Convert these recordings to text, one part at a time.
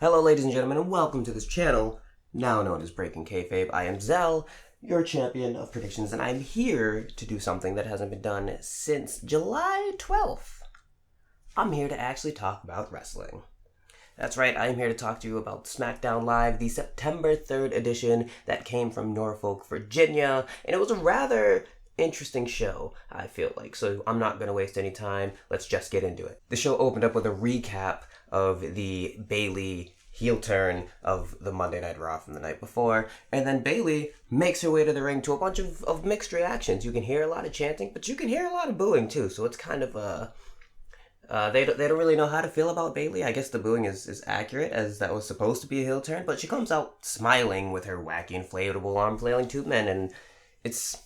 Hello ladies and gentlemen, and welcome to this channel, now known as Breaking Kayfabe. I am Zell, your champion of predictions, and I'm here to do something that hasn't been done since July 12th. I'm here to actually talk about wrestling. That's right, I'm here to talk to you about Smackdown Live, the September 3rd edition that came from Norfolk, Virginia, and it was a rather interesting show, I feel like, so I'm not going to waste any time. Let's just get into it. The show opened up with a recap of the Bayley heel turn of the Monday Night Raw from the night before, and then Bayley makes her way to the ring to a bunch of mixed reactions. You can hear a lot of chanting, but you can hear a lot of booing too, so it's kind of they don't really know how to feel about Bayley. I guess the booing is accurate, as that was supposed to be a heel turn, but she comes out smiling with her wacky inflatable arm flailing tube men, and it's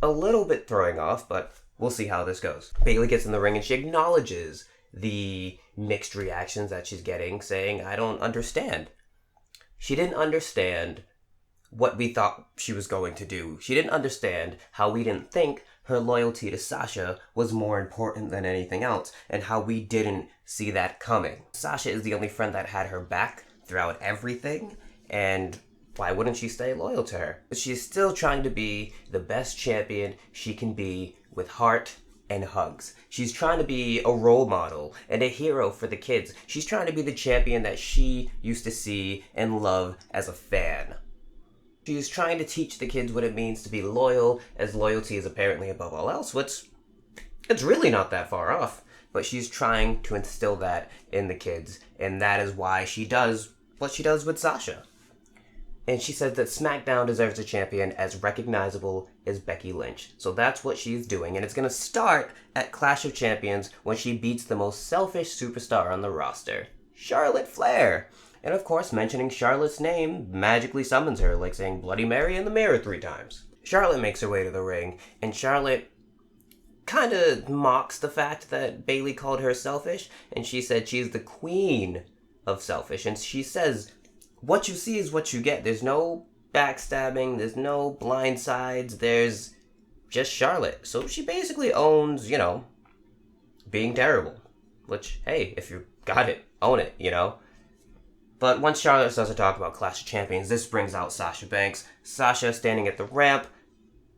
a little bit throwing off, but we'll see how this goes. Bayley gets in the ring and she acknowledges the mixed reactions that she's getting, saying, I don't understand. She didn't understand what we thought she was going to do. She didn't understand how we didn't think her loyalty to Sasha was more important than anything else, and how we didn't see that coming. Sasha is the only friend that had her back throughout everything, and why wouldn't she stay loyal to her? She's still trying to be the best champion she can be, with heart and hugs. She's trying to be a role model and a hero for the kids. She's trying to be the champion that she used to see and love as a fan. She's trying to teach the kids what it means to be loyal, as loyalty is apparently above all else, which it's really not that far off. But she's trying to instill that in the kids, and that is why she does what she does with Sasha. And she says that SmackDown deserves a champion as recognizable as Becky Lynch. So that's what she's doing. And it's going to start at Clash of Champions when she beats the most selfish superstar on the roster, Charlotte Flair. And of course, mentioning Charlotte's name magically summons her, like saying Bloody Mary in the mirror 3 times. Charlotte makes her way to the ring, and Charlotte kind of mocks the fact that Bayley called her selfish, and she said she's the queen of selfish. And she says, what you see is what you get. There's no backstabbing, there's no blind sides, there's just Charlotte. So she basically owns, being terrible. Which, hey, if you got it, own it, But once Charlotte starts to talk about Clash of Champions, this brings out Sasha Banks. Sasha standing at the ramp.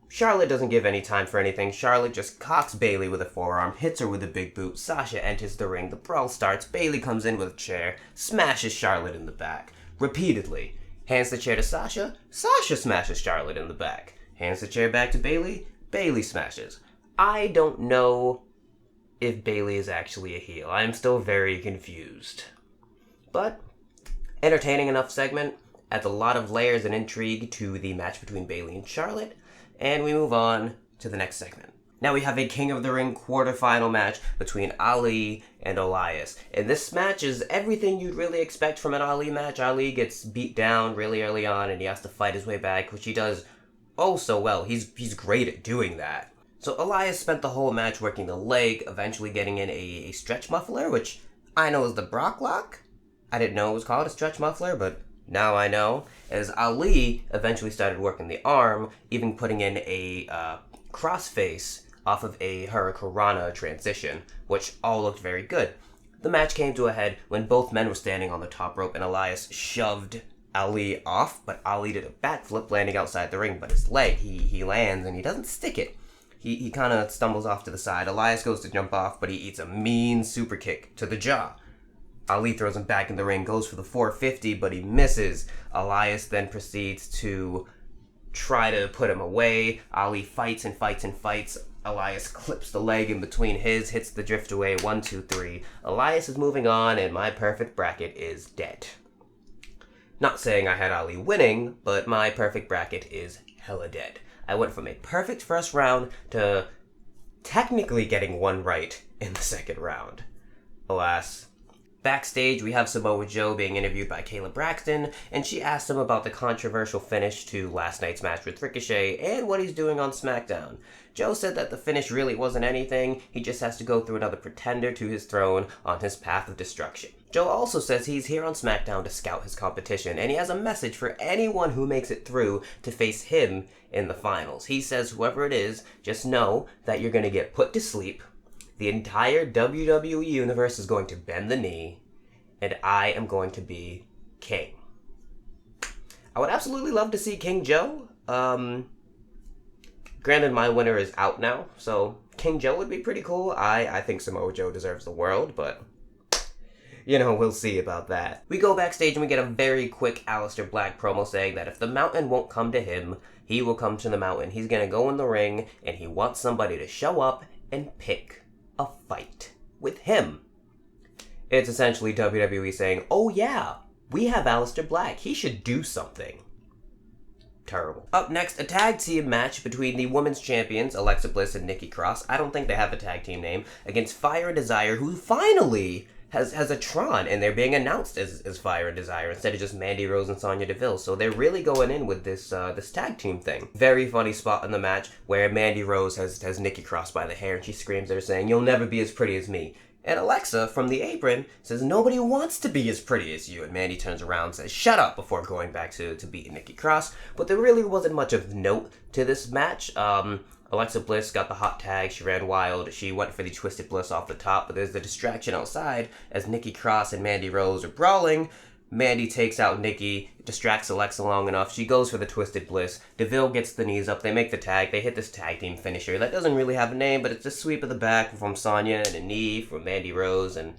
Charlotte doesn't give any time for anything. Charlotte just cocks Bayley with a forearm, hits her with a big boot. Sasha enters the ring. The brawl starts. Bayley comes in with a chair, smashes Charlotte in the back repeatedly. Hands the chair to Sasha. Sasha smashes Charlotte in the back. Hands the chair back to Bayley. Bayley smashes. I don't know if Bayley is actually a heel. I'm still very confused. But entertaining enough segment, adds a lot of layers and intrigue to the match between Bayley and Charlotte, and we move on to the next segment. Now we have a King of the Ring quarterfinal match between Ali and Elias. And this match is everything you'd really expect from an Ali match. Ali gets beat down really early on and he has to fight his way back, which he does oh so well. He's great at doing that. So Elias spent the whole match working the leg, eventually getting in a stretch muffler, which I know is the Brock Lock. I didn't know it was called a stretch muffler, but now I know. As Ali eventually started working the arm, even putting in a crossface off of a Hurricanrana transition, which all looked very good. The match came to a head when both men were standing on the top rope and Elias shoved Ali off, but Ali did a backflip landing outside the ring, but his leg, he lands and he doesn't stick it. He kind of stumbles off to the side. Elias goes to jump off, but he eats a mean super kick to the jaw. Ali throws him back in the ring, goes for the 450, but he misses. Elias then proceeds to try to put him away. Ali fights and fights and fights. Elias clips the leg in between his, hits the drift away, 1, 2, 3. Elias is moving on, and my perfect bracket is dead. Not saying I had Ali winning, but my perfect bracket is hella dead. I went from a perfect first round to technically getting one right in the second round. Alas. Backstage, we have Samoa Joe being interviewed by Kayla Braxton, and she asked him about the controversial finish to last night's match with Ricochet and what he's doing on SmackDown. Joe said that the finish really wasn't anything, he just has to go through another pretender to his throne on his path of destruction. Joe also says he's here on SmackDown to scout his competition, and he has a message for anyone who makes it through to face him in the finals. He says whoever it is, just know that you're going to get put to sleep, the entire WWE universe is going to bend the knee, and I am going to be King. I would absolutely love to see King Joe. Granted, my winner is out now, so King Joe would be pretty cool. I think Samoa Joe deserves the world, but you know, we'll see about that. We go backstage and we get a very quick Aleister Black promo saying that if the Mountain won't come to him, he will come to the Mountain. He's gonna go in the ring and he wants somebody to show up and pick a fight with him. It's essentially WWE saying, oh yeah, we have Aleister Black. He should do something. Terrible. Up next, a tag team match between the women's champions, Alexa Bliss and Nikki Cross. I don't think they have a tag team name. Against Fire and Desire, who finally has a Tron, and they're being announced as Fire and Desire instead of just Mandy Rose and Sonya Deville. So they're really going in with this this tag team thing. Very funny spot in the match where Mandy Rose has Nikki Cross by the hair and she screams at her saying, "You'll never be as pretty as me." And Alexa, from the apron, says, "Nobody wants to be as pretty as you." And Mandy turns around and says, "Shut up," before going back to beating Nikki Cross. But there really wasn't much of note to this match. Alexa Bliss got the hot tag. She ran wild. She went for the Twisted Bliss off the top. But there's the distraction outside as Nikki Cross and Mandy Rose are brawling. Mandy takes out Nikki, distracts Alexa long enough. She goes for the Twisted Bliss. Deville gets the knees up. They make the tag. They hit this tag team finisher. That doesn't really have a name, but it's a sweep of the back from Sonya and a knee from Mandy Rose. And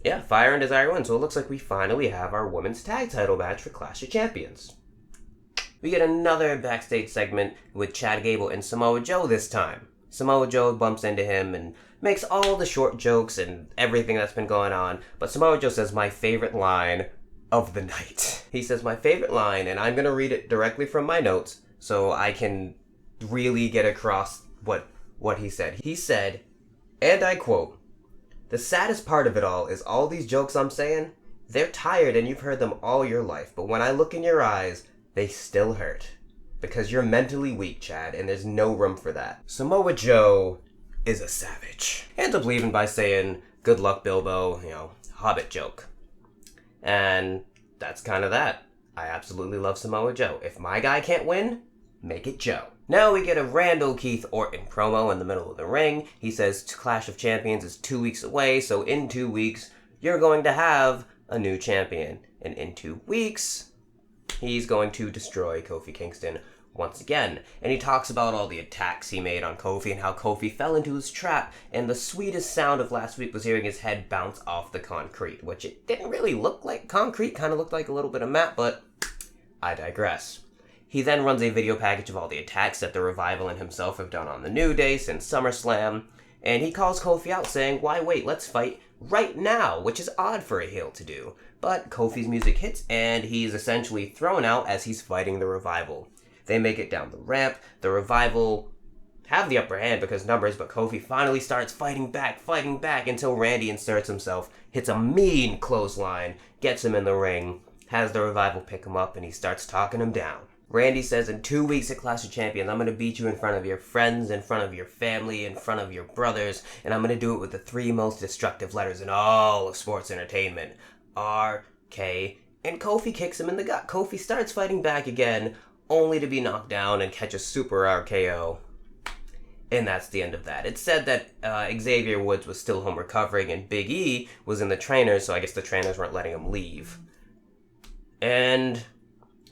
yeah, Fire and Desire win. So it looks like we finally have our women's tag title match for Clash of Champions. We get another backstage segment with Chad Gable and Samoa Joe this time. Samoa Joe bumps into him and makes all the short jokes and everything that's been going on, but Samoa Joe says my favorite line of the night. He says my favorite line, and I'm going to read it directly from my notes so I can really get across what he said. He said, and I quote, "The saddest part of it all is all these jokes I'm saying, they're tired and you've heard them all your life, but when I look in your eyes, they still hurt. Because you're mentally weak, Chad, and there's no room for that." Samoa Joe is a savage. Ends up leaving by saying, "Good luck, Bilbo," Hobbit joke. And that's kind of that. I absolutely love Samoa Joe. If my guy can't win, make it Joe. Now we get a Randall Keith Orton promo in the middle of the ring. He says Clash of Champions is 2 weeks away, so in 2 weeks, you're going to have a new champion. And in 2 weeks, he's going to destroy Kofi Kingston once again. And he talks about all the attacks he made on Kofi and how Kofi fell into his trap. And the sweetest sound of last week was hearing his head bounce off the concrete, which it didn't really look like concrete, kind of looked like a little bit of mat, but I digress. He then runs a video package of all the attacks that the Revival and himself have done on the New Day since SummerSlam. And he calls Kofi out saying, "Why wait, let's fight right now," which is odd for a heel to do. But Kofi's music hits and he's essentially thrown out as he's fighting the Revival. They make it down the ramp. The Revival have the upper hand because numbers, but Kofi finally starts fighting back until Randy inserts himself, hits a mean clothesline, gets him in the ring, has the Revival pick him up, and he starts talking him down. Randy says, "In 2 weeks at Clash of Champions, I'm going to beat you in front of your friends, in front of your family, in front of your brothers, and I'm going to do it with the 3 most destructive letters in all of sports entertainment. R-K," and Kofi kicks him in the gut. Kofi starts fighting back again, only to be knocked down and catch a super RKO. And that's the end of that. It's said that Xavier Woods was still home recovering and Big E was in the trainers, so I guess the trainers weren't letting him leave. And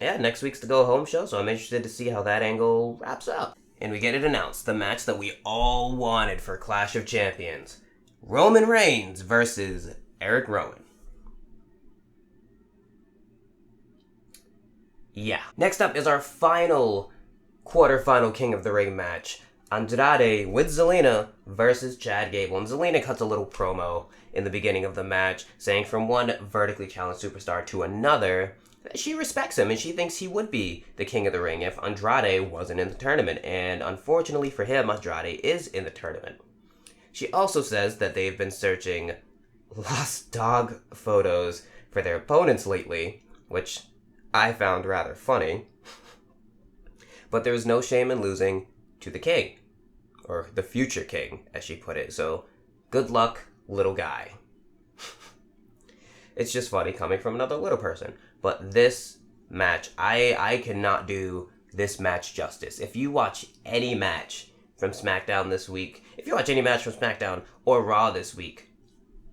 yeah, next week's the go home show, so I'm interested to see how that angle wraps up. And we get it announced, the match that we all wanted for Clash of Champions. Roman Reigns versus Eric Rowan. Yeah. Next up is our final quarterfinal King of the Ring match. Andrade with Zelina versus Chad Gable. And Zelina cuts a little promo in the beginning of the match saying from one vertically challenged superstar to another that she respects him and she thinks he would be the King of the Ring if Andrade wasn't in the tournament. And unfortunately for him, Andrade is in the tournament. She also says that they've been searching lost dog photos for their opponents lately, which I found rather funny. But there is no shame in losing to the king. Or the future king, as she put it. So, good luck, little guy. It's just funny coming from another little person. But this match, I cannot do this match justice. If you watch any match from Smackdown this week, if you watch any match from Smackdown or Raw this week,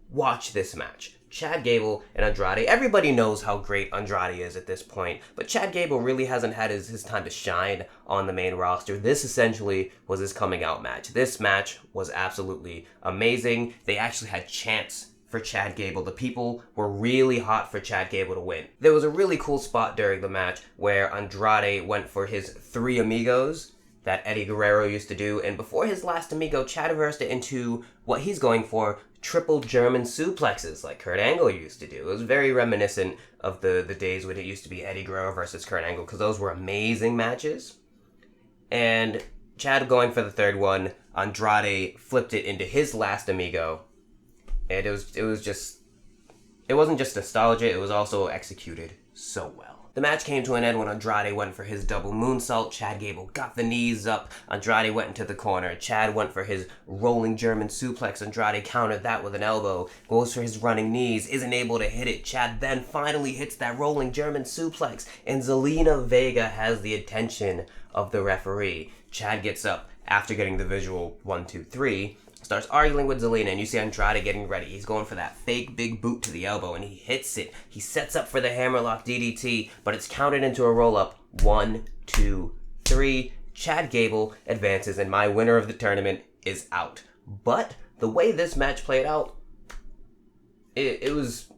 watch this match. Chad Gable and Andrade. Everybody knows how great Andrade is at this point, but Chad Gable really hasn't had his time to shine on the main roster. This essentially was his coming out match. This match was absolutely amazing. They actually had chants for Chad Gable. The people were really hot for Chad Gable to win. There was a really cool spot during the match where Andrade went for his 3 amigos that Eddie Guerrero used to do, and before his last amigo, Chad reversed it into what he's going for, triple German suplexes like Kurt Angle used to do. It was very reminiscent of the days when it used to be Eddie Guerrero versus Kurt Angle, because those were amazing matches. And Chad going for the third one, Andrade flipped it into his last amigo, and it wasn't just nostalgia, it was also executed so well. The match came to an end when Andrade went for his double moonsault. Chad Gable got the knees up. Andrade went into the corner. Chad went for his rolling German suplex. Andrade countered that with an elbow. Goes for his running knees. Isn't able to hit it. Chad then finally hits that rolling German suplex. And Zelina Vega has the attention of the referee. Chad gets up after getting the visual 1, 2, 3. Starts arguing with Zelina, and you see Andrade getting ready. He's going for that fake big boot to the elbow, and he hits it. He sets up for the hammerlock DDT, but it's counted into a roll-up. 1, 2, 3. Chad Gable advances, and my winner of the tournament is out. But the way this match played out, it was...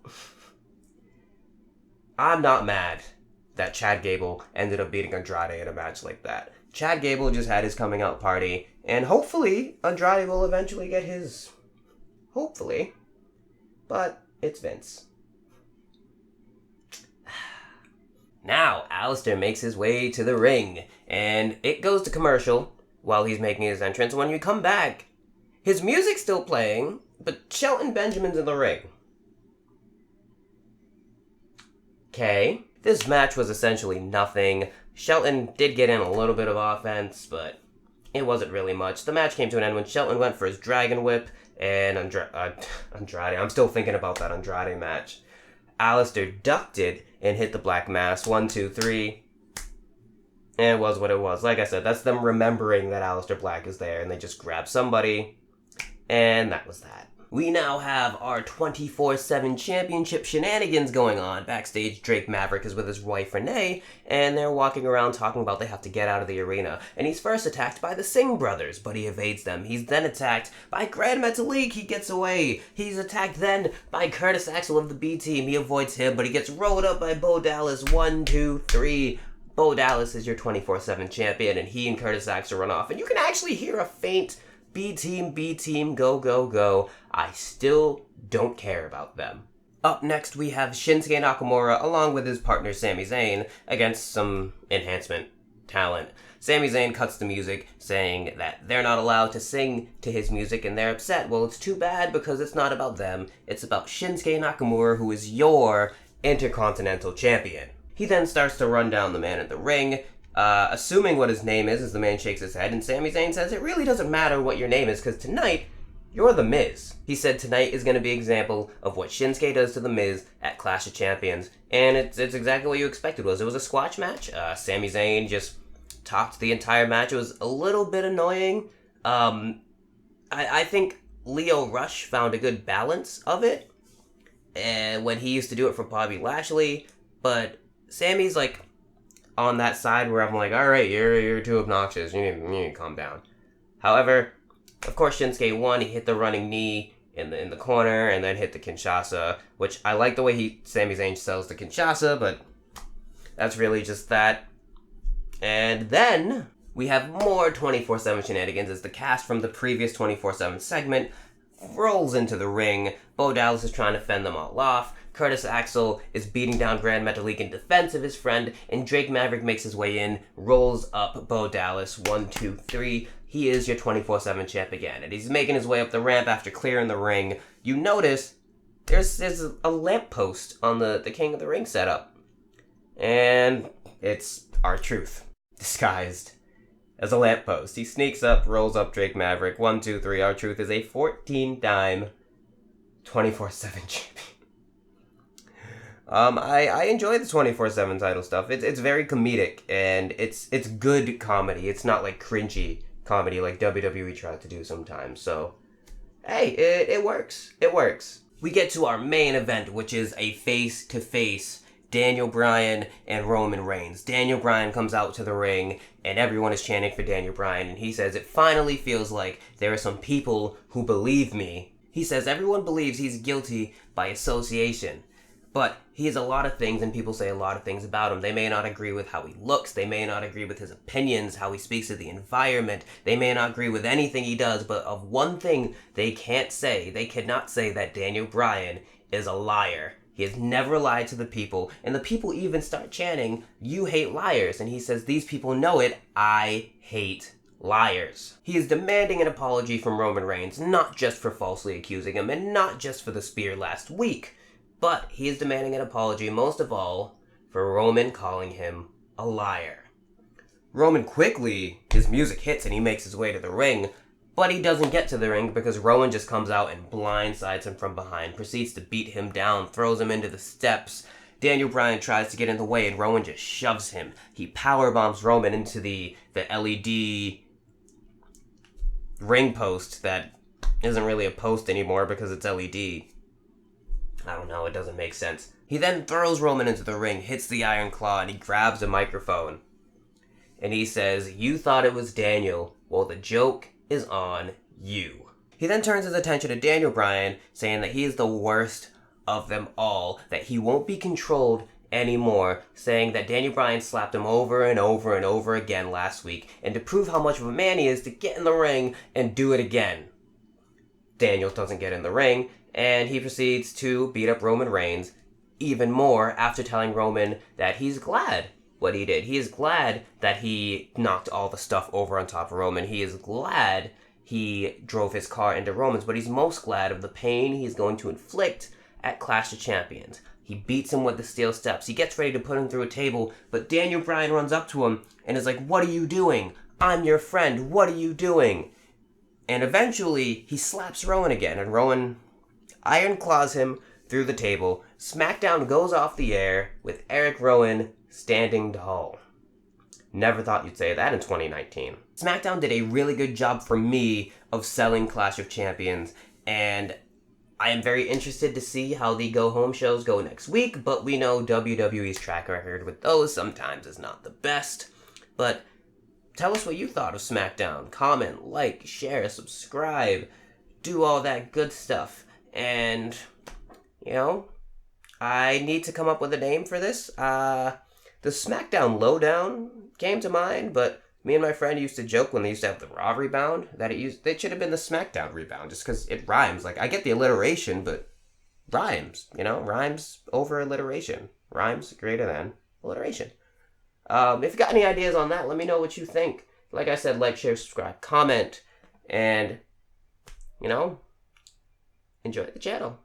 I'm not mad that Chad Gable ended up beating Andrade in a match like that. Chad Gable just had his coming out party, and hopefully Andrade will eventually get his. Hopefully. But it's Vince. Now, Aleister makes his way to the ring, and it goes to commercial while he's making his entrance. When you come back, his music's still playing, but Shelton Benjamin's in the ring. Okay. This match was essentially nothing. Shelton did get in a little bit of offense, but it wasn't really much. The match came to an end when Shelton went for his Dragon Whip, and Andrade, I'm still thinking about that Andrade match. Aleister ducked it and hit the Black Mass. 1, 2, 3. And it was what it was. Like I said, that's them remembering that Aleister Black is there, and they just grabbed somebody, and that was that. We now have our 24/7 championship shenanigans going on. Backstage, Drake Maverick is with his wife Renee, and they're walking around talking about they have to get out of the arena. And he's first attacked by the Singh brothers, but he evades them. He's then attacked by Grand Metalik. He gets away. He's attacked then by Curtis Axel of the B Team. He avoids him, but he gets rolled up by Bo Dallas. 1, 2, 3. Bo Dallas is your 24/7 champion, and he and Curtis Axel run off. And you can actually hear a faint B Team, go, go, go. I still don't care about them. Up next, we have Shinsuke Nakamura along with his partner Sami Zayn against some enhancement talent. Sami Zayn cuts the music, saying that they're not allowed to sing to his music, and they're upset. Well, it's too bad because it's not about them. It's about Shinsuke Nakamura, who is your Intercontinental Champion. He then starts to run down the man in the ring, assuming what his name is, as the man shakes his head, and Sami Zayn says it really doesn't matter what your name is, because tonight, you're The Miz. He said tonight is going to be an example of what Shinsuke does to The Miz at Clash of Champions, and it's exactly what you expected. It was a squash match. Sami Zayn just talked the entire match. It was a little bit annoying. I think Lio Rush found a good balance of it, and when he used to do it for Bobby Lashley, but Sami's like on that side where I'm like, all right, you're too obnoxious. You need to calm down. However, of course, Shinsuke won. He hit the running knee in the corner and then hit the Kinshasa, which I like the way Sami Zayn sells the Kinshasa, but that's really just that. And then we have more 24/7 shenanigans as the cast from the previous 24/7 segment rolls into the ring. Bo Dallas is trying to fend them all off. Curtis Axel is beating down Grand Metalik in defense of his friend, and Drake Maverick makes his way in, rolls up Bo Dallas. 1, 2, 3. He is your 24/7 champ again, and he's making his way up the ramp after clearing the ring. You notice there's a lamppost on the King of the Ring setup, and it's R-Truth disguised as a lamppost. He sneaks up, rolls up Drake Maverick. 1, 2, 3. R-Truth is a 14-time 24/7 champion. I enjoy the 24/7 title stuff. It's very comedic, and it's good comedy. It's not like cringy comedy like WWE tries to do sometimes. So, hey, it works. It works. we get to our main event, which is a face-to-face Daniel Bryan and Roman Reigns. Daniel Bryan comes out to the ring, and everyone is chanting for Daniel Bryan, and he says, "It finally feels like there are some people who believe me." He says everyone believes he's guilty by association. But he has a lot of things, and people say a lot of things about him. They may not agree with how he looks. They may not agree with his opinions, how he speaks to the environment. They may not agree with anything he does, but of one thing they cannot say that Daniel Bryan is a liar. He has never lied to the people, and the people even start chanting, "You hate liars." And he says, "These people know it. I hate liars." He is demanding an apology from Roman Reigns, not just for falsely accusing him, and not just for the spear last week. But he is demanding an apology, most of all, for Roman calling him a liar. Roman quickly, his music hits and he makes his way to the ring, but he doesn't get to the ring because Roman just comes out and blindsides him from behind, proceeds to beat him down, throws him into the steps. Daniel Bryan tries to get in the way and Roman just shoves him. He powerbombs Roman into the LED ring post that isn't really a post anymore because it's LED. I don't know, it doesn't make sense. He then throws Roman into the ring, hits the Iron Claw, and he grabs a microphone. And he says, "You thought it was Daniel. Well, the joke is on you." He then turns his attention to Daniel Bryan, saying that he is the worst of them all, that he won't be controlled anymore, saying that Daniel Bryan slapped him over and over and over again last week, and to prove how much of a man he is, to get in the ring and do it again. Daniel doesn't get in the ring, and he proceeds to beat up Roman Reigns even more after telling Roman that he's glad what he did. He is glad that he knocked all the stuff over on top of Roman. He is glad he drove his car into Roman's, but he's most glad of the pain he's going to inflict at Clash of Champions. He beats him with the steel steps. He gets ready to put him through a table, but Daniel Bryan runs up to him and is like, "What are you doing? I'm your friend. What are you doing?" And eventually, he slaps Rowan again, and Rowan Iron Claws him through the table. Smackdown goes off the air with Eric Rowan standing tall. Never thought you'd say that in 2019. Smackdown did a really good job for me of selling Clash of Champions, and I am very interested to see how the go-home shows go next week, but we know WWE's track record with those sometimes is not the best. But tell us what you thought of Smackdown. Comment, like, share, subscribe, do all that good stuff. And, I need to come up with a name for this. The Smackdown Lowdown came to mind, but me and my friend used to joke when they used to have the Raw Rebound that it should have been the Smackdown Rebound, just because it rhymes. Like, I get the alliteration, but rhymes, rhymes over alliteration. Rhymes greater than alliteration. If you got any ideas on that, let me know what you think. Like I said, like, share, subscribe, comment, and, enjoy the channel.